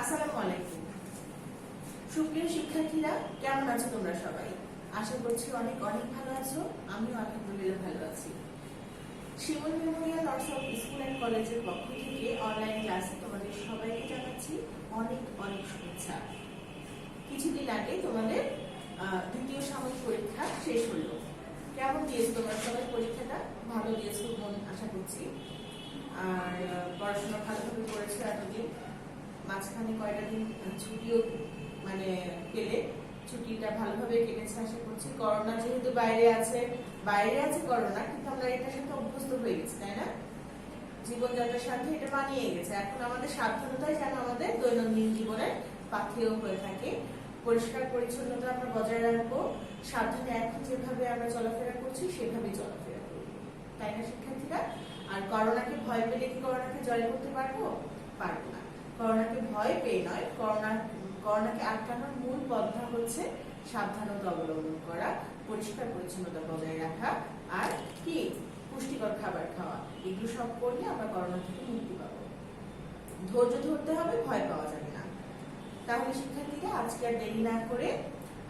আসসালামু আলাইকুম। সুপ্রিয় শিক্ষার্থীরা, কেমন আছো তোমরা সবাই? আশা করছি অনেক অনেক ভালো আছো। আমিও আলহামদুলিল্লাহ ভালো আছি। শিমুল মেমোরিয়াল নর্থ স্কুল অ্যান্ড কলেজের পক্ষ থেকে অনলাইন ক্লাসে তোমাদের সবাইকে জানাচ্ছি অনেক অনেক শুভেচ্ছা। কিছুদিন আগে তোমাদের দ্বিতীয় সাময়িক পরীক্ষা শেষ হলো। কেমন দিয়েছো তোমরা সবাই পরীক্ষাটা? ভালো দিয়েছো আশা করছি। আর পড়াশোনা ভালোভাবে করেছো এতদিন। মাঝখানে কয়টা দিন ছুটিও পেলে ছুটিটা ভালোভাবে কেটেছে আশা করছি। করোনা যেহেতু বাইরে আছে করোনা, কিন্তু আমরা এটার সাথে অভ্যস্ত হয়ে গেছি, তাই না? জীবনযাত্রার সাথে এটা মানিয়ে গেছে। এখন আমাদের সাবধানতাই যেন আমাদের দৈনন্দিন জীবনের পাথেয় হয়ে থাকে। পরিষ্কার পরিচ্ছন্নতা আমরা বজায় রাখবো, সাবধানে এখন যেভাবে আমরা চলাফেরা করছি সেভাবেই চলাফেরা করবো, তাই না শিক্ষার্থীরা? আর করোনাকে ভয় পেলে কি করোনাকে জয় করতে পারবো? পারবো না। করোনাকে ভয় পেয়ে নয়, করোনাকে আটকানোর মূল পন্থা হচ্ছে সাবধানতা অবলম্বন করা, পরিষ্কার পরিচ্ছন্নতা বজায় রাখা, আর কি পুষ্টিকর খাবার খাওয়া। এগুলো সব করলে আমরা করোনা থেকে মুক্তি পাবো। ধৈর্য ধরতে হবে, ভয় পাওয়া যাবে না। তাহলে শিক্ষার্থীরা, আজকে আর দেরি না করে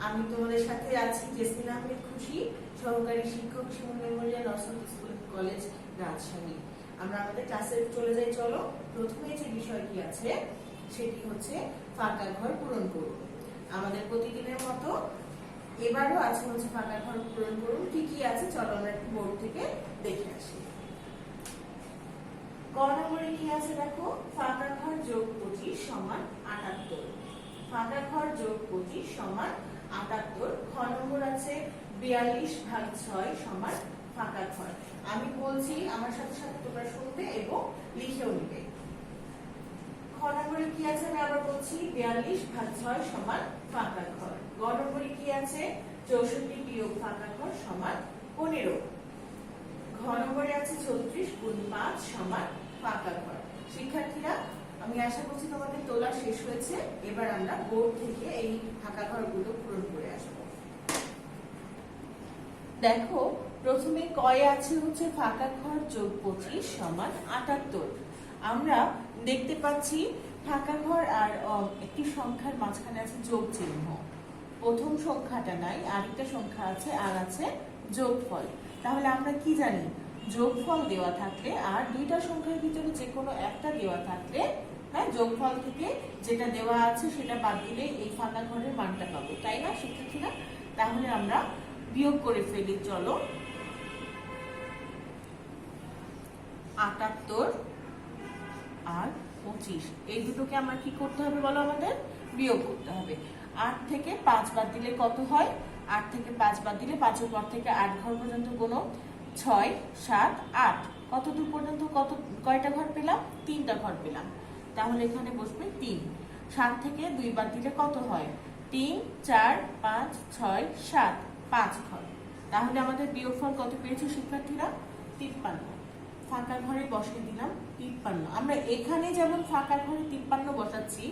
আমি তোমাদের সাথে আছি জেসমিন আহমেদ খুশি, সহকারী শিক্ষক, Shimul memorial north school college, Rajshahi. আমরা আমাদের ক্লাসে চলে যাই। চলো, প্রথমে যে বিষয়টি আছে সেটি হচ্ছে ফাঁকা ঘর পূরণ করুন। আমাদের প্রতিদিনের মতো এবারও আছে হচ্ছে ফাঁকা ঘর পূরণ করুন। কি কি আছে চলো আমরা একটু বোর্ড থেকে দেখে আসি। ক নম্বরে কি আছে দেখো, ফাঁকা ঘর যোগ 25 সমান 78। ফাঁকা ঘর যোগ 25 সমান 78। খ নম্বর আছে 42 ভাগ 6 সমান ফাঁকা ঘর। আমি বলছি, আমার সাথে সাথে তোমরা শুনবে এবং লিখেও নিবে। খ নম্বরে কি আছে আমি আবার বলছি, 42 ভাগ 6 সমান ফাঁকা ঘর। গ নম্বরে কি আছে, 64 বিয়োগ ফাঁকা ঘর সমান 15। ঘ নম্বরে আছে 34 গুণ 5 সমান ফাঁকা ঘর। শিক্ষার্থীরা, আমি আশা করছি তোমাদের তোলা শেষ হয়েছে। এবার আমরা বোর্ড থেকে এই ফাঁকা ঘরগুলো পূরণ করে আসবো। দেখো, প্রথমে কয়ে আছে হচ্ছে ফাঁকা ঘর যোগ 25 সমান 78। আমরা দেখতে পাচ্ছি ফাঁকা ঘর আর একটি সংখ্যার মাঝখানে আছে যোগ চিহ্ন। প্রথম সংখ্যাটা নাই, আরেকটা সংখ্যা আছে, আর আছে যোগফল। তাহলে আমরা কি জানি, যোগফল দেওয়া থাকলে আর দুইটা সংখ্যার ভিতরে যে কোনো একটা দেওয়া থাকলে, হ্যাঁ, যোগফল থেকে যেটা দেওয়া আছে সেটা বাদ দিলে এই ফাঁকা ঘরের মানটা পাবো, তাই না শিক্ষার্থীরা? তাহলে আমরা বিয়োগ করে ফেলি। চলো, 78 আর 25, এই দুটোকে আমরা কি করতে হবে বলো? আমাদের বিয়োগ করতে হবে। 8 থেকে 5 বাদ দিলে কত হয়? 8 থেকে 5 বাদ দিলে 5 পর থেকে 8 ঘর পর্যন্ত গুনো, 6 7 8, কত দূর পর্যন্ত কয়টা ঘর পেলাম? 3টা ঘর পেলাম। তাহলে এখানে বসবে 3। 7 থেকে 2 বাদ দিলে কত হয়? 3 4 5 6 7, 5 ঘর। তাহলে আমাদের বিয়োগফল কত পেয়েছে শিক্ষার্থীরা? 53। ফাঁকা ঘরে বসিয়ে দিলাম 53। আমরা এখানে যেমন ফাঁকা ঘরে 53 বসাচ্ছি,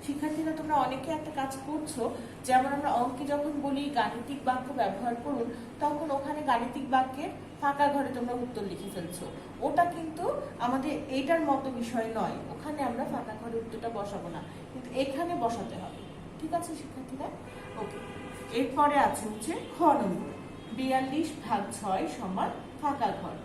শিক্ষার্থীরা তোমরা অনেকে একটা কাজ করছো, যেমন আমরা অঙ্কে যখন বলি গাণিতিক বাক্য ব্যবহার করুন, তখন ওখানে গাণিতিক বাক্যের ফাঁকা ঘরে তোমরা উত্তর লিখে ফেলছো। ওটা কিন্তু আমাদের এইটার মতো বিষয় নয়। ওখানে আমরা ফাঁকা ঘরে উত্তরটা বসাবো না, কিন্তু এখানে বসাতে হবে। ঠিক আছে শিক্ষার্থীরা? ওকে। এরপরে আছে হচ্ছে খ নম্বর, 42 ভাগ 6 সমান ফাঁকা ঘর।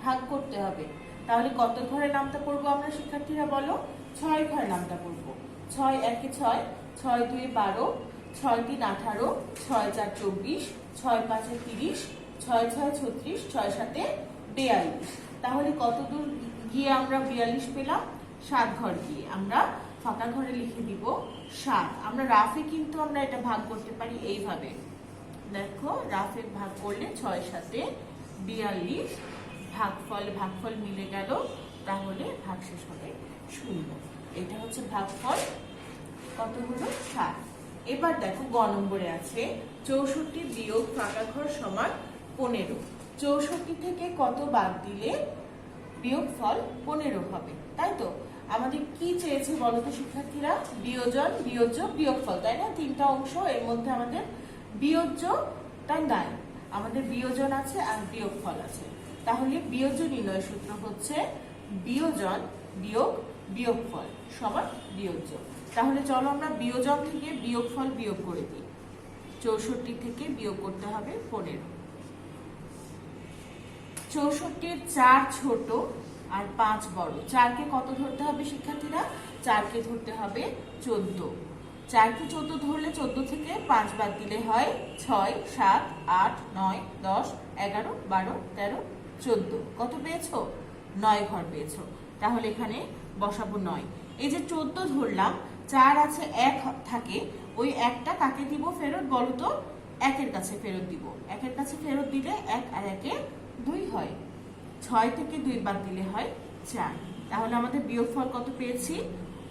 ভাগ করতে হবে। তাহলে কত ঘরে নামটা পড়বো আমরা শিক্ষার্থীরা বলো? 6 ঘরে নামটা পড়বো। 6 1 6, 6 2 12, 6 3 18, 6 4 24, 6 5 30, 6 6 36, 6 7 42। তাহলে কত দূর গিয়ে আমরা 42 পেলাম? 7 ঘর গিয়ে। আমরা ফাঁকা ঘরে লিখে দিব 7। আমরা রাফে কিন্তু আমরা এটা ভাগ করতে পারি এইভাবে। দেখো, রাফে ভাগ করলে 6 7 42, ভাগফল মিলে গেল, তাহলে ভাগশেষ হবে 0। এটা হচ্ছে ভাগফল, কত হলো? 7। এবার দেখো, গ নম্বরে আছে 64 বিয়োগ ফাঁকা ঘর সমান 15। 64 থেকে কত বাদ দিলে বিয়োগফল 15 হবে, তাই তো? আমাদের কি চেয়েছে বলো তো শিক্ষার্থীরা? বিয়োজন, বিয়োজ্য, বিয়োগফল, তাই না? 3টা অংশ, এর মধ্যে আমাদের বিয়োজ্যটা নাই। আমাদের বিয়োজন আছে আর বিয়োগফল আছে। তাহলে বিয়োজ্য নির্ণয় সূত্র হচ্ছে বিয়োজন বিয়োগ বিয়োগফল সমান বিয়োগযোগ। তাহলে চলো আমরা বিয়োজন থেকে বিয়োগফল বিয়োগ করে দিই। 64 থেকে বিয়োগ করতে হবে 15। 64 4 ছোট আর 5 বড়। 4কে কত ধরতে হবে শিক্ষার্থীরা? 4কে ধরতে হবে 14। 4কে 14 ধরলে 14 থেকে 5 বাদ দিলে হয় 6, 7, 8, 9, 10, 11, 12, 13, 14। কত পেয়েছো? 9 ঘর পেয়েছো। তাহলে এখানে বসাবো 9। এই যে 14 ধরলাম, 4 আছে 1 থাকে, ওই 1টা কাকে দিব ফেরত বলো তো? 1-এর কাছে ফেরত দিব। 1-এর কাছে ফেরত দিলে 1 আর 1-এ 2 হয়। 6 থেকে 2 বাদ দিলে হয় 4। তাহলে আমাদের বিয়োগফল কত পেয়েছি?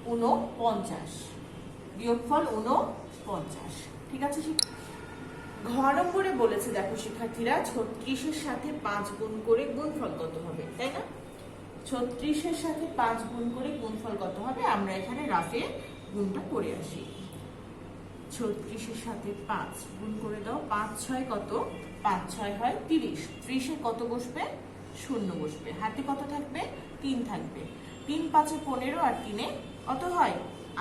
49। বিয়োগফল 49। ঠিক আছে। ঘ নম্বরে বলেছে দেখো শিক্ষার্থীরা 36-এর সাথে 5 গুণ করে গুণফল কত হবে, তাই না? 36-এর সাথে 5 গুণ করে গুণফল কত হবে? আমরা এখানে রাফে গুণটা করে আসি। 36-এর সাথে 5 গুণ করে দাও। 5 6 কত? 5 6 হয় 30। 30-এ কত বসবে? 0 বসবে। হাতে কত থাকবে? 3 থাকবে। 3 5 15 আর 3-এ কত হয়?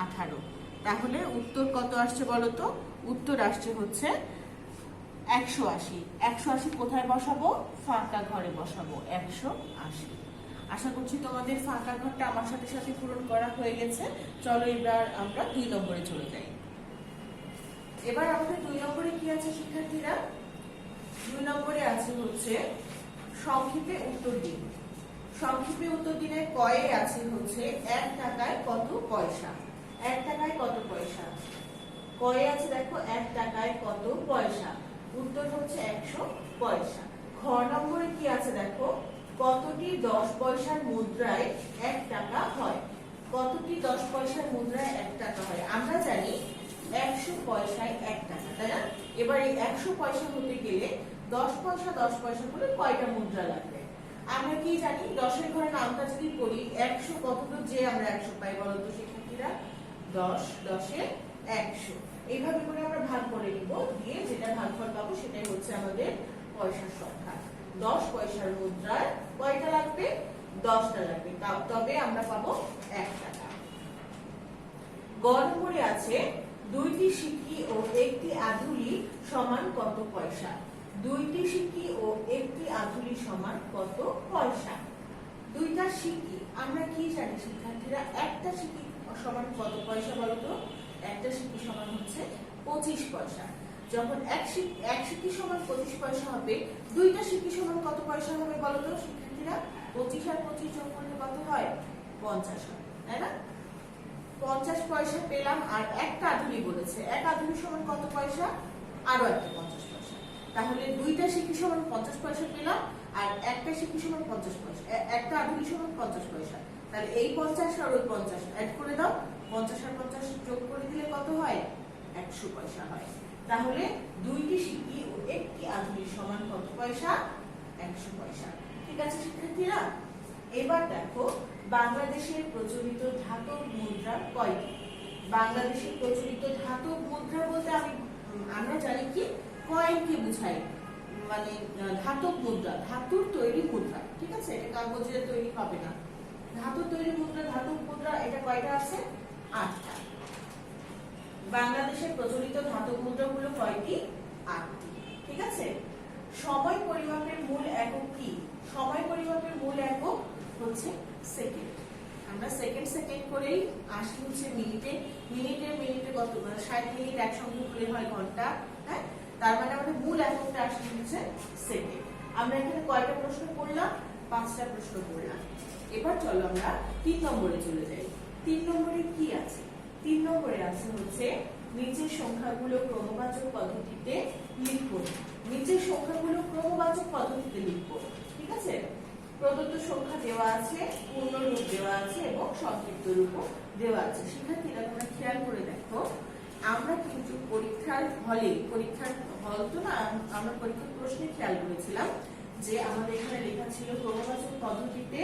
18। তাহলে উত্তর কত আসছে বলো তো? উত্তর আসছে হচ্ছে 180। 180 কোথায় বসাবো? ফাঁকা ঘরে বসাবো 180। আশা করছি তোমাদের ফাঁকা ঘরটা আমার সাথে সাথে পূরণ করা হয়ে গেছে। চলো এবার আমরা 2 নম্বরে চলে যাই। এবার আমাদের 2 নম্বরে কি আছে শিক্ষার্থীরা? 2 নম্বরে আছে হচ্ছে সংক্ষেপে উত্তর দিন। সংক্ষেপে উত্তর দিনে কয়ে আছে হচ্ছে 1 টাকায় কত পয়সা। 1 টাকায় কত পয়সা? কয়ে আছে দেখো 1 টাকায় কত পয়সা। উত্তর হচ্ছে 100 পয়সা। খ নম্বরে কি আছে দেখো, কতটি 10 পয়সার মুদ্রায় 1 টাকা হয়। কতটি 10 পয়সার মুদ্রায় 1 টাকা হয়? আমরা জানি 100 পয়সায় 1 টাকা, তাই না? এবার এই 100 পয়সা হতে গেলে 10 পয়সা 10 পয়সা করে কয়টা মুদ্রা লাগবে? আমরা কি জানি? 10-এর ঘরে নামটা যদি করি 100 কত যে আমরা 100 পাই বলো তো শিক্ষার্থীরা? 10 10-এ 100। এইভাবে করে আমরা ভাগ করে নিব, দিয়ে যেটা ভাগফল পাবো সেটাই হচ্ছে আমাদের পয়সার সংখ্যা। 10 পয়সার মুদ্রায় কয়টা লাগবে? 10টা লাগবে। তবে আমরা পাবো 1 টাকা। গ নম্বরে আছে 2টি সিক্কি ও 1টি আধুলি সমান কত পয়সা। 2টি সিক্কি ও 1টি আধুলি সমান কত পয়সা? 2টা সিক্কি আমরা কি জানি শিক্ষার্থীরা? একটা সিক্কি সমান কত পয়সা বলো তো? একটা সিক্কি সমান হচ্ছে 25 পয়সা। যখন এক সিক্কি সমান 25 পয়সা হবে, 2টা সিক্কি সমান কত পয়সা হবে বলো তো শিক্ষার্থীরা? 25 আর 25 যোগ করলে কত হয়? 50 হয়, তাই না? 50 পয়সা পেলাম। আর একটা আধুলি বলেছে, এক আধুলি সমান কত পয়সা? আরো একটা 50 পয়সা। তাহলে 2টা সিক্কি সমান 50 পয়সা পেলাম, আর একটা সিক্কি সমান 50 পয়সা, একটা আধুলি সমান 50 পয়সা। তাহলে এই 50 আর ওই 50 অ্যাড করে দাও। 50 আর 50 যোগ করে দিলে কত হয়? 100 পয়সা হয়। তাহলে 2টি সিক্কি ও 1টি আধুলি সমান কত পয়সা? 100 পয়সা। ঠিক আছে শিক্ষার্থীরা? এবার দেখো বাংলাদেশের প্রচলিত ধাতব মুদ্রা কয়টি? বাংলাদেশের প্রচলিত ধাতব মুদ্রা বলতে আমরা জানি কি কয়েনকে বোঝাই, মানে ধাতব মুদ্রা, ধাতুর তৈরি মুদ্রা। ঠিক আছে? এটা কাগজের তৈরি হবে না। ধাতুর তৈরি মুদ্রা, ধাতব মুদ্রা, এটা কয়টা আছে? 8টা। বাংলাদেশের প্রচলিত ধাতব মুদ্রাগুলো কয়টি? 8টি। ঠিক আছে? সময় পরিমাপের মূল একক কি? সময় পরিমাপের মূল একক হচ্ছে সেকেন্ড। আমরা সেকেন্ড সেকেন্ড করেই আসি হচ্ছে মিনিটে। মিনিটে কত? 60 মিনিট একসঙ্গে হলে হয় ঘন্টা। হ্যাঁ, তার মানে আমাদের মূল এককটা আসে হচ্ছে সেকেন্ড। আমরা এখানে কয়টা প্রশ্ন করলাম? 5টা প্রশ্ন করলাম। এবার চলো আমরা 3 নম্বরে চলে যাই। 3 নম্বরে কি আছে? 3 নম্বরে আছে হচ্ছে নিচের সংখ্যাগুলো ক্রমবাচক পদ্ধতিতে লিখুন। নিচের সংখ্যাগুলো ক্রমবাচক পদ্ধতিতে লিখবো। ঠিক আছে? প্রদত্ত সংখ্যা দেওয়া আছে, পূর্ণরূপ দেওয়া আছে এবং সংক্ষিপ্ত রূপও দেওয়া আছে। শিক্ষার্থীরা তোমরা খেয়াল করে দেখো, আমরা কিন্তু পরীক্ষার হল তো না, আমরা পরীক্ষার প্রশ্নে খেয়াল করেছিলাম যে আমাদের এখানে লেখা ছিল ক্রমবাচক পদ্ধতিতে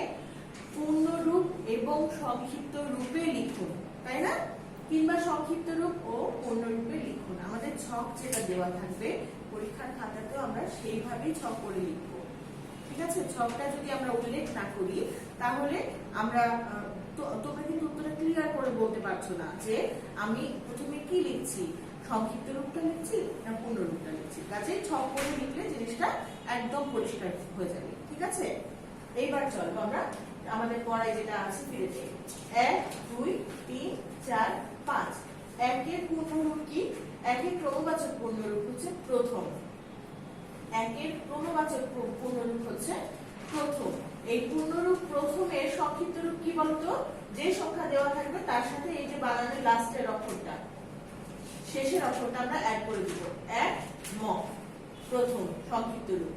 পূর্ণরূপ এবং সংক্ষিপ্ত রূপে লিখুন, তাই না? কিংবা সংক্ষিপ্ত রূপ ও পূর্ণরূপে লিখুন। আমাদের ছক যেটা দেওয়া থাকবে পরীক্ষার খাতাতেও আমরা সেইভাবেই ছক করে লিখবো। ঠিক আছে? ছকটা যদি আমরা উল্লেখ না করি তাহলে আমরা তোমরা কিন্তু অন্তত ক্লিয়ার করে বলতে পারছো না যে আমি প্রথমে কি লিখছি, সংক্ষিপ্ত রূপটা লিখছি না পূর্ণ রূপটা লিখছি। কাজে ছক করে লিখলে জিনিসটা একদম পরিষ্কার হয়ে যাবে। ঠিক আছে, এইবার চলো আমরা আমাদের পড়ায় যেটা আছে ফিরে যাই। 1 2 3 4 5। একের পূর্ণরূপ কি? একের ক্রমবাচক পূর্ণরূপ হচ্ছে প্রথম। একের ক্রমবাচক পূর্ণরূপ হচ্ছে প্রথম। এই পূর্ণরূপ প্রথমের সংক্ষিপ্ত রূপ কি বলতো? যে সংখ্যা দেওয়া থাকবে তার সাথে এই যে বানানের লাস্টের অক্ষরটা, শেষের অক্ষরটা আমরা অ্যাড করে দিব। এক ম, প্রথম সংক্ষিপ্ত রূপ।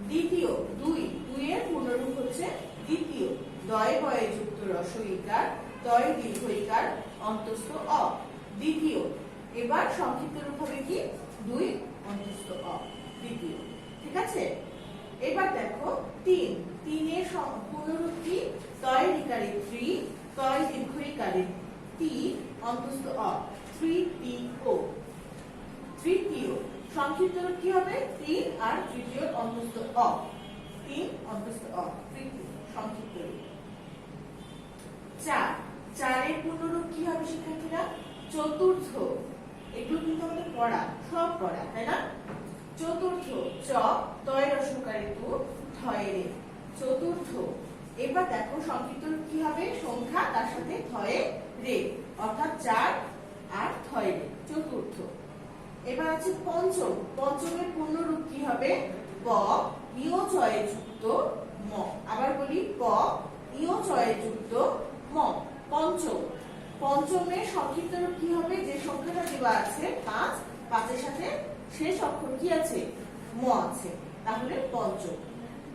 দ্বিতীয় 2, 2 এর পূর্ণরূপ হচ্ছে দ্বিতীয়। দয়ে বয়ে যুক্ত রস্বইকার, তয় দীর্ঘইকার, অন্তস্থ অ, দ্বিতীয়। এবার সংক্ষিপ্ত রূপ হবে কি? 2 অন্তস্থ অ, দ্বিতীয়। ঠিক আছে, এবার দেখো 3, 3 এর পূর্ণরূপ কি? তয় রিকারে 3, তয় দীর্ঘইকারে তি, অন্তস্থ অ, তৃতীয়। তৃতীয় সংক্ষিপ্ত রূপ কি হবে? 3 আর তৃতীয় অন্তস্থ অ, 3 অন্তস্থ অ, তৃতীয় সংক্ষিপ্ত রূপ। 4, 4 এর পূর্ণরূপ কি হবে শিক্ষার্থীরা? চতুর্থ। এগুলো কিন্তু আমাদের পড়া, সব পড়া, তাই না? চতুর্থ চ, তয় রস্বইকারে তু, থয়ে রে, চতুর্থ। এবার দেখো সংক্ষিপ্ত রূপ কি হবে? সংখ্যা তার সাথে থয়ে রে, অর্থাৎ 4 আর থয়ে রে, চতুর্থ। এবার আছে পঞ্চম। পঞ্চমের পূর্ণরূপ কি হবে? প ইয় চয়ে যুক্ত ম। আবার বলি, প ইয় চয়ে যুক্ত ম, পঞ্চম। পঞ্চমের সংক্ষিপ্ত রূপ কি হবে? যে সংখ্যাটা দেওয়া আছে 5, 5 এর সাথে শেষ অক্ষর কি আছে? ম আছে, তাহলে পঞ্চম।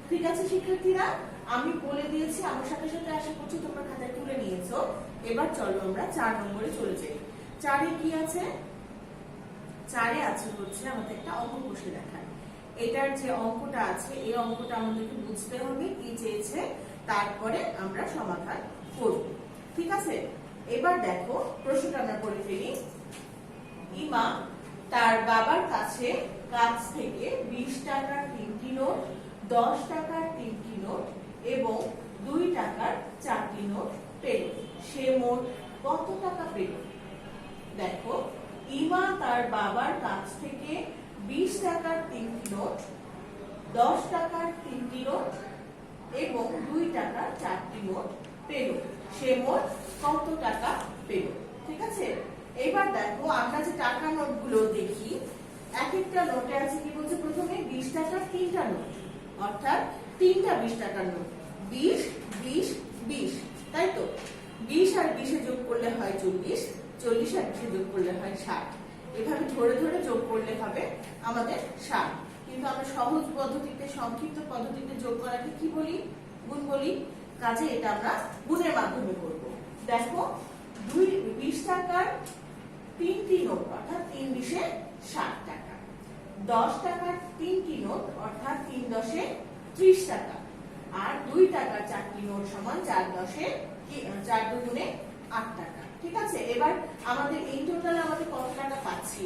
ঠিক আছে শিক্ষার্থীরা, আমি বলে দিয়েছি, আমার সাথে সাথে আশা করছি তোমরা খাতায় তুলে নিয়েছো। এবার চলো আমরা 4 নম্বরে চলে যাই। 4 এ কি আছে? 4 এ আছে হচ্ছে আমাদের একটা অঙ্ক কষে দেখায়। এটার যে অঙ্কটা আছে, এই অঙ্কটা আমাদেরকে বুঝতে হবে কি চেয়েছে, তারপরে আমরা সমাধান করব। ঠিক আছে, এবার দেখো প্রশ্নটা আমরা পড়ে ফেলি। ইমা তার বাবার কাছ থেকে 20 টাকার 3টি নোট, 10 টাকার 3টি নোট এবং 2 টাকার 4টি নোট পেল। সে মোট কত টাকা পেল? দেখো, ইমা তার বাবার কাছ থেকে 20 টাকার 3টি নোট, 10 টাকার 3টি নোট এবং 2 টাকার 4টি নোট পেল। সে মোট কত টাকা পেল? ঠিক আছে, এবার দেখো আমরা যে টাকা নোটগুলো দেখি, এক একটা নোটে আছে কি বলছে? প্রথমে 20 টাকার 3টা নোট, অর্থাৎ 3টা 20 টাকার নোট, 20 20 20, তাই তো? 20 আর 20 যোগ করলে হয় 40, 40 আর 20 যোগ করলে হয় 60। এভাবে ধরে ধরে যোগ করলে হবে আমাদের 60। কিন্তু আমরা সহজ পদ্ধতিতে, সংক্ষিপ্ত পদ্ধতিতে যোগ করাকে কি বলি? গুণ বলি। কাজে এটা আমরা গুণের মাধ্যমে করব। দেখো, 20 টাকার 3টি নোট, অর্থাৎ 3 20 60 টাকা। 10 টাকার 3টি নোট, অর্থাৎ 3 10 30 টাকা। আর 2 টাকার 4টি নোট সমান 4 10 4 দুগুণে 8 টাকা। ঠিক আছে, এবার আমাদের এই টোটালে আমাদের কত টাকা পাচ্ছি?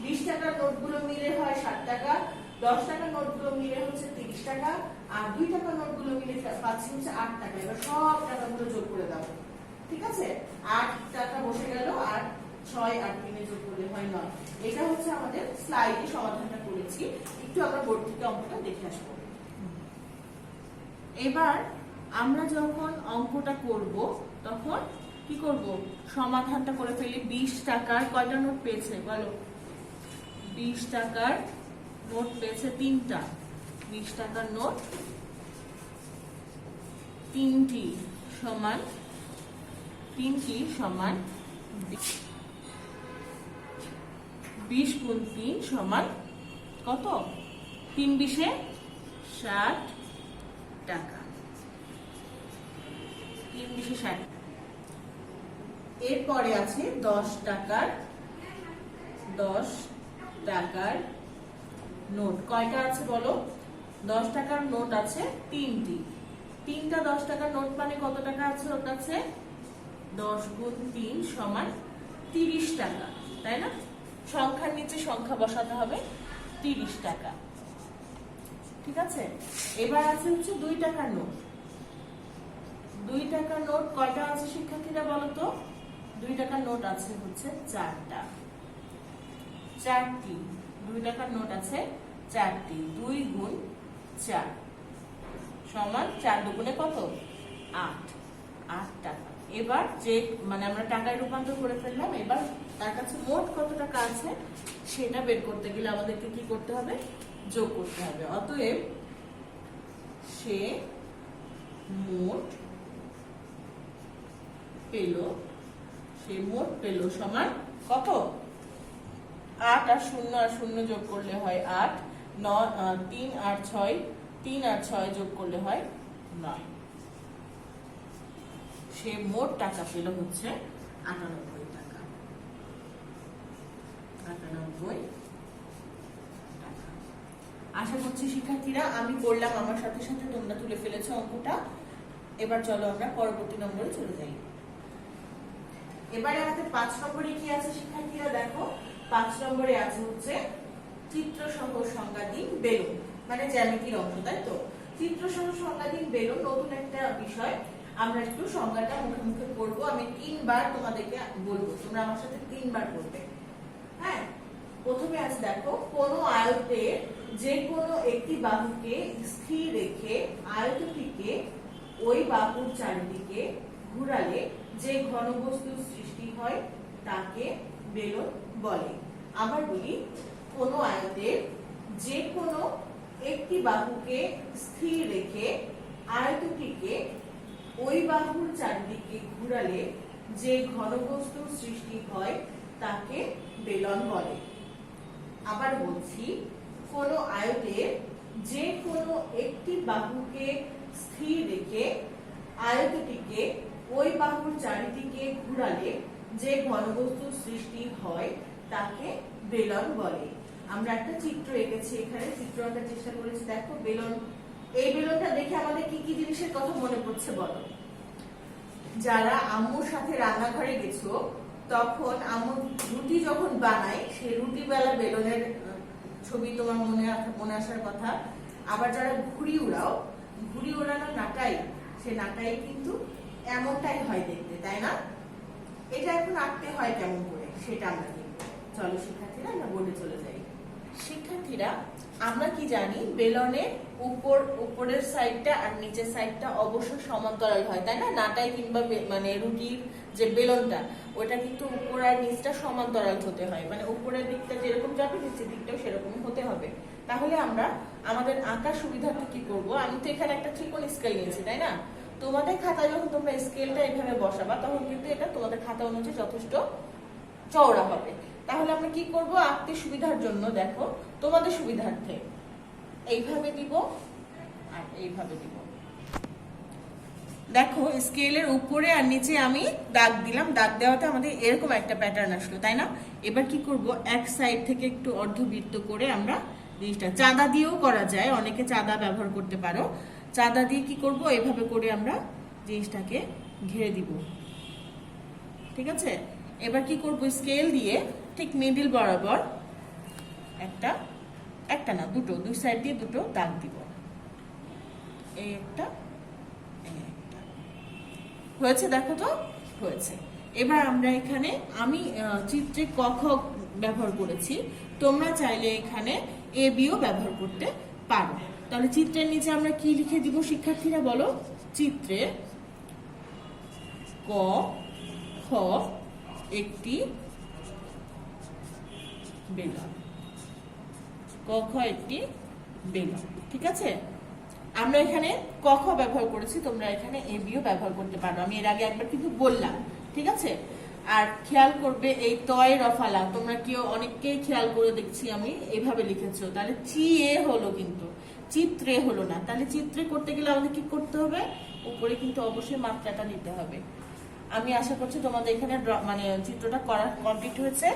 20 টাকার নোটগুলো মিলে হয় 60 টাকা, 10 টাকার নোটগুলো মিলে হচ্ছে 30 টাকা, আর 2 টাকার নোটগুলো মিলে পাচ্ছি হচ্ছে 8 টাকা। এবার সব টাকাগুলো যোগ করে দাও। ঠিক আছে, 8 টাকা বসে গেল, আর 6 আর 3 যোগ করলে হয় 9। এটা হচ্ছে আমাদের স্লাইডে সমাধানটা করেছি। একটু আমরা বোর্ড থেকে অঙ্কটা দেখে আসবো। এবার আমরা যখন অঙ্কটা করব তখন কি করব? সমাধানটা করে ফেলি। 20 টাকার কয়টা নোট পেয়েছে বলো? 20 টাকার নোট পেয়েছে 3টা। 20 টাকার নোট 3টি সমান 20 গুণ 3 সমান কত? 3 20 60 টাকা। 3 20 60। এরপরে আছে 10 টাকার নোট। কয়টা আছে বলো? 10 টাকার নোট আছে 3টি। 3টা 10 টাকার নোট মানে কত টাকা আছে ওর কাছে? 10 গুণ 3 সমান 30 টাকা, তাই না? সংখ্যার নিচে সংখ্যা বসাতে হবে, 30 টাকা। ঠিক আছে, এবার আছে হচ্ছে 2 টাকার নোট। 2 টাকার নোট কয়টা আছে শিক্ষার্থীরা বলো তো? 2 টাকার নোট আছে হচ্ছে 4টা, 4টি 2 টাকার নোট আছে 4টি, 2 গুণ 4 সমান 4 দুগুণে কত 8, 8 টাকা। এবার যে মানে আমরা টাকায় রূপান্তর করে ফেললাম, এবার তার কাছে মোট কত টাকা আছে সেটা বের করতে গেলে আমাদেরকে কি করতে হবে, যোগ করতে হবে। অতএব সে মোট পেল সমান কত 8 আর 0 আর 0 যোগ করলে হয় 8, 3 আর 6, 3 আর 6 যোগ করলে হয় 9। সে মোট টাকা পেল হচ্ছে 98 টাকা, 98 টাকা। আশা করছি শিক্ষার্থীরা আমি করলাম, আমার সাথে সাথে তোমরা তুলে ফেলেছো অঙ্কটা। এবার চলো আমরা পরবর্তী নম্বরে চলে যাই। এবারে আমাদের 5 নম্বরে কি আছে শিক্ষার্থীরা দেখো, 5 নম্বরে আছে হচ্ছে চিত্র সহ সংজ্ঞাধীন বেলুন, মানে জ্যামিতির অংশ, তাই তো। চিত্র সহ সংজ্ঞাধীন বেলুন নতুন একটা বিষয়, আমরা একটু সংজ্ঞাটা মুখে মুখে করবো। আমি 3 বার তোমাদেরকে বলবো, তোমরা আমার সাথে 3 বার করবে। হ্যাঁ, প্রথমে আছে দেখো, কোন আয়তের যে কোনো একটি বাহুকে স্থির রেখে আয়তটিকে ওই বাহুর চারিদিকে ঘুরালে যে ঘনবস্তু সৃষ্টি হয় তাকে বেলন বলে। আবার বলি, কোন আয়তের যে কোনো একটি বাহুকে স্থির রেখে আয়তটিকে ওই বাহুর চারিদিকে ঘুরালে যে ঘনবস্তু সৃষ্টি হয় তাকে বেলন বলে। আবার বলছি, কোন আয়তের যে কোনো একটি বাহুকে স্থির রেখে আয়তটিকে ওই বাহুর চারিদিকে ঘুরালে যে ঘনবস্তু সৃষ্টি হয় তাকে বেলন বলে। আমরা একটা চিত্র এঁকেছি, এখানে চিত্র আঁকার চেষ্টা করেছি। দেখো বেলন, এই বেলনটা দেখে আমাদের কি কি জিনিসের কথা মনে পড়ছে বলো? যারা আম্মুর সাথে রান্নাঘরে গেছো, তখন আম্মু রুটি যখন বানায় সেই রুটি বেলা বেলনের ছবি তোমার মনে আসার কথা। আবার যারা ঘুড়ি উড়াও, ঘুড়ি ওড়ানো নাটাই, সে নাটাই কিন্তু এমনটাই হয় দেখতে, তাই না? এটা এখন আঁকতে হয় কেমন করে সেটা আমরা দেখব। চলো শিক্ষার্থীরা আমরা বোর্ডে চলে যাই। শিক্ষার্থীরা আমরা কি জানি, বেলনের উপরের সাইডটা আর নিচের সাইডটা অবশ্যই সমান্তরাল হয়, তাই না? নাটাই কিংবা মানে রুটির যে বেলনটা, ওটা কিন্তু উপর আর নিচটা সমান্তরাল হতে হয়, মানে উপরের দিকটা যেরকম যাবে নিচের দিকটাও সেরকম হতে হবে। তাহলে আমরা আমাদের আঁকার সুবিধাটা কি করব, আমি তো এখানে একটা ত্রিকোণ স্কেল নিয়েছি, তাই না? তোমাদের খাতায় যখন তোমরা স্কেলটা এভাবে বসাবা তখন কিন্তু এটা তোমাদের খাতা অনুযায়ী যথেষ্ট চওড়া হবে। তাহলে আমরা কি করব, আঁকতে সুবিধার জন্য দেখো তোমাদের সুবিধার্থে এইভাবে দিব আর এইভাবে দিব। দেখো স্কেলের উপরে আর নিচে আমি দাগ দিলাম, দাগ দেওয়াতে আমাদের এরকম একটা প্যাটার্ন আসলো, তাই না? এবার কি করব, এক সাইড থেকে একটু অর্ধবৃত্ত করে আমরা জিনিসটা, চাঁদা দিয়েও করা যায়, অনেকে চাঁদা ব্যবহার করতে পারো। চাঁদা দিয়ে কি করব, এইভাবে করে আমরা জিনিসটাকে ঘিরে দিব, ঠিক আছে? এবার কি করব, স্কেল দিয়ে ঠিক মিডল বরাবর একটা না দুটো, দুই সাইড দিয়ে দুটো দাগ দিব, এই একটা হয়েছে, দেখো তো হয়েছে। এবার আমরা এখানে আমি চিত্রে ক খ ব্যবহার করেছি, তোমরা চাইলে এখানে এ বিও ব্যবহার করতে পারো। তাহলে চিত্রের নিচে আমরা কি লিখে দিব শিক্ষার্থীরা বলো? চিত্রে ক খ একটি বেলন, ক খ একটি বেলন, ঠিক আছে? আমরা এখানে ক খ ব্যবহার করেছি, তোমরা এখানে এ বিও ব্যবহার করতে পারো, আমি এর আগে একবার কিন্তু বললাম, ঠিক আছে? আর খেয়াল করবে এই তয় রফালা, তোমরা কেউ অনেককেই খেয়াল করে দেখছি আমি এইভাবে লিখেছো, তাহলে চি এ হলো কিন্তু চিত্রে হলো না। তাহলে চিত্রে করতে গেলে আমাদের কি করতে হবে, উপরে কিন্তু অবশ্যই মাত্রাটা নিতে হবে। আমি আশা করছি তোমাদের এখানে মানে চিত্রটা করা কমপ্লিট হয়েছে।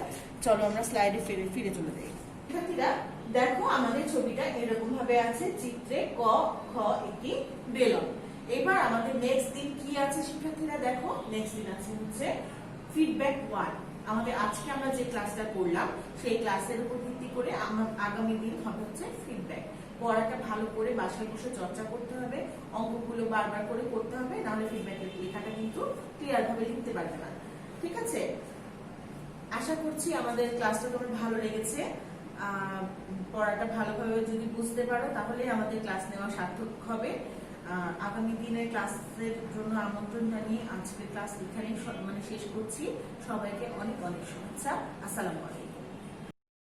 চলো আমরা স্লাইডে ফিরে চলে যাই। শিক্ষার্থীরা দেখো আমাদের ছবিটা এরকম ভাবে আছে, চিত্রে ক খ একটি বেলন। এবার আমাদের নেক্সট দিন কি আছে শিক্ষার্থীরা? দেখো নেক্সট দিন আছে হচ্ছে ফিডব্যাক 1। আমাদের আজকে আমরা যে ক্লাসটা করলাম সেই ক্লাসের উপর ভিত্তি করে আমার আগামী দিন হবে হচ্ছে ফিডব্যাক। পড়াটা ভালো করে বাসায় বসে চর্চা করতে হবে, অঙ্কগুলো বারবার করে করতে হবে, নাহলে ফিডব্যাকের লেখাটা কিন্তু ক্লিয়ার ভাবে লিখতে পারবে না। ঠিক আছে, আশা করছি আমাদের ক্লাসটা তোমার ভালো লেগেছে। পড়াটা ভালোভাবে যদি বুঝতে পারো তাহলে আমাদের ক্লাস নেওয়া সার্থক হবে। আগামী দিনের ক্লাসের জন্য আমন্ত্রণ জানিয়ে আজকের ক্লাস এখানেই শেষ করছি। সবাইকে অনেক অনেক শুভেচ্ছা। আসসালামু আলাইকুম।